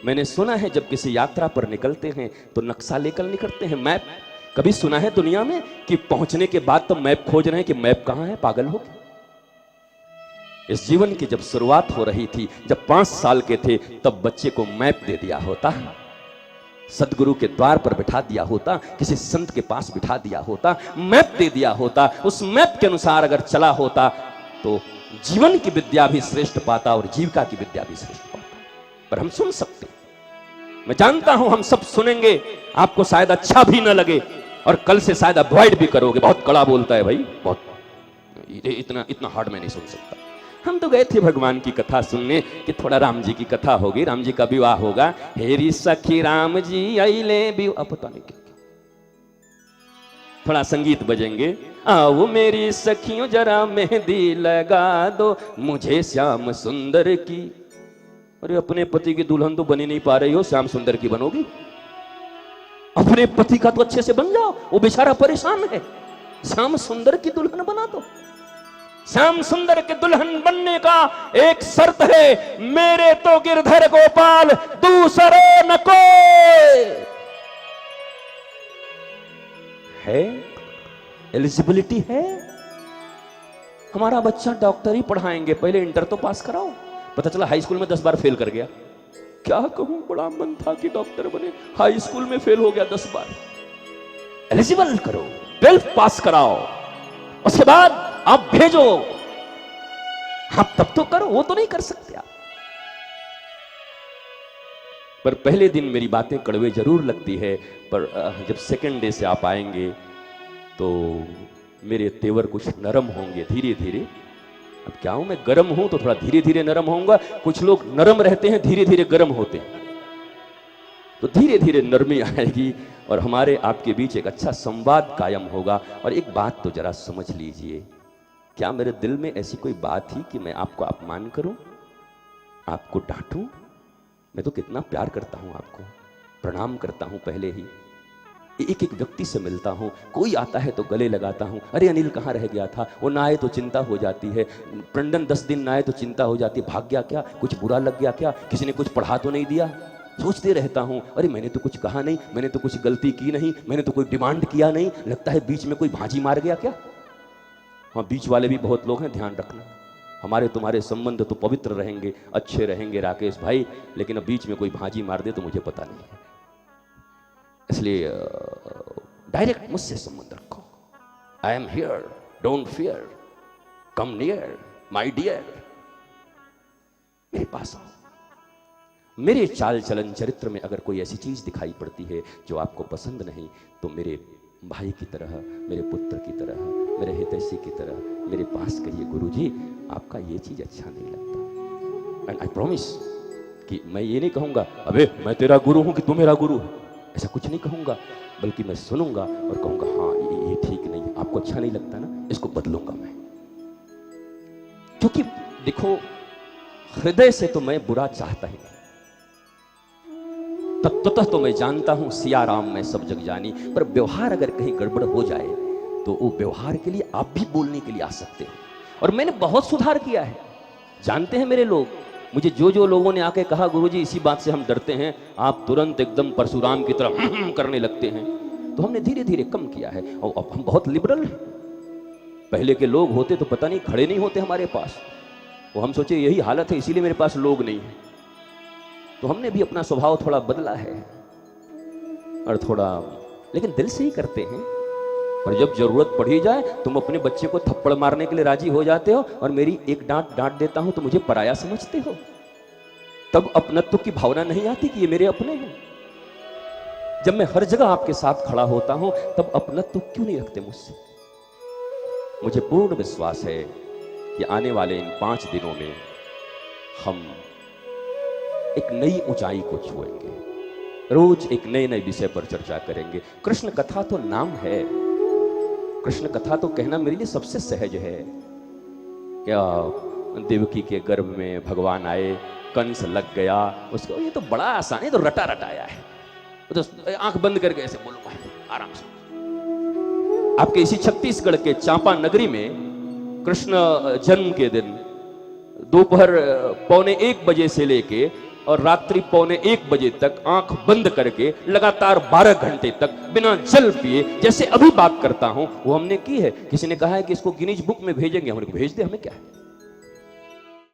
मैंने सुना है जब किसी यात्रा पर निकलते हैं तो नक्शा लेकर निकलते हैं, मैप। कभी सुना है दुनिया में कि पहुंचने के बाद तो मैप खोज रहे हैं कि मैप कहां है? पागल हो गए। इस जीवन की जब शुरुआत हो रही थी, जब 5 साल के थे, तब बच्चे को मैप दे दिया होता, सदगुरु के द्वार पर बिठा दिया होता, किसी संत के पास बिठा दिया होता, मैप दे दिया होता, उस मैप के अनुसार अगर चला होता तो जीवन की विद्या भी श्रेष्ठ पाता और जीविका की विद्या भी श्रेष्ठ पाता। पर हम सुन सकते, मैं जानता हूं हम सब सुनेंगे, आपको शायद अच्छा भी ना लगे और कल से शायद अवॉइड भी करोगे। बहुत कड़ा बोलता है भाई, बहुत इतना हार्ड मैं नहीं सुन सकता। हम तो गए थे भगवान की कथा सुनने कि थोड़ा राम जी की कथा होगी, राम जी का विवाह होगा। हेरी सखी राम जी आइले विवाह, पता नहीं क्या, थोड़ा संगीत बजेंगे। आओ मेरी सखियों जरा मेहंदी लगा दो मुझे श्याम सुंदर की। अरे अपने पति की दुल्हन तो बनी नहीं पा रही हो, श्याम सुंदर की बनोगी? अपने पति का तो अच्छे से बन जाओ, वो बेचारा परेशान है। श्याम सुंदर की दुल्हन बना दो। श्याम सुंदर के दुल्हन बनने का एक शर्त है, मेरे तो गिरधर गोपाल दूसरे न कोई है। एलिजिबिलिटी है। हमारा बच्चा डॉक्टरी पढ़ाएंगे, पहले इंटर तो पास कराओ। पता चला हाई स्कूल में 10 बार फेल कर गया। क्या कहूं, बड़ा मन था कि डॉक्टर बने, हाई स्कूल में फेल हो गया 10 बार। एलिजिबल करो, 12 पास कराओ, उसके बाद आप भेजो। आप तब तो करो, वो तो नहीं कर सकते आप। पर पहले दिन मेरी बातें कड़वे जरूर लगती है, पर जब सेकंड डे से आप आएंगे तो मेरे तेवर कुछ नरम होंगे धीरे धीरे। अब क्या हूं मैं, गर्म हूं तो थोड़ा धीरे धीरे नरम होऊंगा। कुछ लोग नरम रहते हैं, धीरे धीरे गर्म होते हैं, तो धीरे धीरे नरमी आएगी और हमारे आपके बीच एक अच्छा संवाद कायम होगा। और एक बात तो जरा समझ लीजिए, क्या मेरे दिल में ऐसी कोई बात थी कि मैं आपको अपमान करूं, आपको डांटूं? मैं तो कितना प्यार करता हूं आपको, प्रणाम करता हूं पहले ही, एक एक व्यक्ति से मिलता हूं, कोई आता है तो गले लगाता हूं। अरे अनिल कहाँ रह गया था, वो ना आए तो चिंता हो जाती है। टंडन 10 दिन ना आए तो चिंता हो जाती है, भाग गया क्या, कुछ बुरा लग गया क्या, किसी ने कुछ पढ़ा तो नहीं दिया। सोचते रहता हूं, अरे मैंने तो कुछ कहा नहीं, मैंने तो कुछ गलती की नहीं, मैंने तो कोई डिमांड किया नहीं, लगता है बीच में कोई भांजी मार गया क्या। हाँ, बीच वाले भी बहुत लोग हैं, ध्यान रखना। हमारे तुम्हारे संबंध तो पवित्र रहेंगे, अच्छे रहेंगे राकेश भाई, लेकिन अब बीच में कोई भांजी मार दे तो मुझे पता नहीं है। इसलिए डायरेक्ट मुझसे संबंध रखो। I am here, don't fear, come near my dear, मेरे पास आओ। मेरे चाल चलन चरित्र में अगर कोई ऐसी चीज दिखाई पड़ती है जो आपको पसंद नहीं, तो मेरे भाई की तरह, मेरे पुत्र की तरह, मेरे हितैषी की तरह मेरे पास कहिए, गुरुजी आपका ये चीज अच्छा नहीं लगता। एंड आई प्रॉमिस कि मैं ये नहीं कहूंगा अबे मैं तेरा गुरु हूं कि तू मेरा गुरु है, ऐसा कुछ नहीं कहूंगा, बल्कि मैं सुनूंगा और कहूंगा हाँ ये ठीक नहीं, आपको अच्छा नहीं लगता ना, इसको बदलूंगा मैं। क्योंकि देखो, हृदय से तो मैं बुरा चाहता ही नहीं, तत्वतः तो मैं जानता हूं सिया राम में सब जग जानी, पर व्यवहार अगर कहीं गड़बड़ हो जाए तो वो व्यवहार के लिए आप भी बोलने के लिए आ सकते हो। और मैंने बहुत सुधार किया है, जानते हैं मेरे लोग, मुझे जो लोगों ने आके कहा गुरुजी इसी बात से हम डरते हैं, आप तुरंत एकदम परशुराम की तरह करने लगते हैं, तो हमने धीरे धीरे कम किया है। और अब हम बहुत लिबरल हैं। पहले के लोग होते तो पता नहीं खड़े नहीं होते हमारे पास, वो हम सोचे यही हालत है इसीलिए मेरे पास लोग नहीं है। तो हमने भी अपना स्वभाव थोड़ा बदला है, और थोड़ा, लेकिन दिल से ही करते हैं। और जब जरूरत पड़ी जाए तुम अपने बच्चे को थप्पड़ मारने के लिए राजी हो जाते हो, और मेरी एक डांट देता हूं तो मुझे पराया समझते हो। तब अपनत्व की भावना नहीं आती कि ये मेरे अपने हैं। जब मैं हर जगह आपके साथ खड़ा होता हूं तब अपनत्व क्यों नहीं रखते मुझसे? मुझे पूर्ण विश्वास है कि आने वाले इन 5 दिनों में हम एक नई ऊंचाई को छुएंगे, रोज एक नए नए विषय पर चर्चा करेंगे। कृष्ण कथा तो नाम है, कृष्ण कथा तो कहना मेरे लिए सबसे सहज है। क्या देवकी के गर्भ में भगवान आए, कंस लग गया उसको, ये तो बड़ा आसान है, तो रटा रटाया है। तो आंख बंद करके ऐसे बोलूंगा आराम से। आपके इसी छत्तीसगढ़ के चांपा नगरी में कृष्ण जन्म के दिन दोपहर 1:15 बजे से लेके और रात्रि 1:15 तक आंख बंद करके लगातार 12 घंटे तक बिना जल पिए जैसे अभी बात करता हूं वो हमने की है। किसी ने कहा है कि इसको गिनीज बुक में भेजेंगे, हमने भेज दे, हमें क्या है।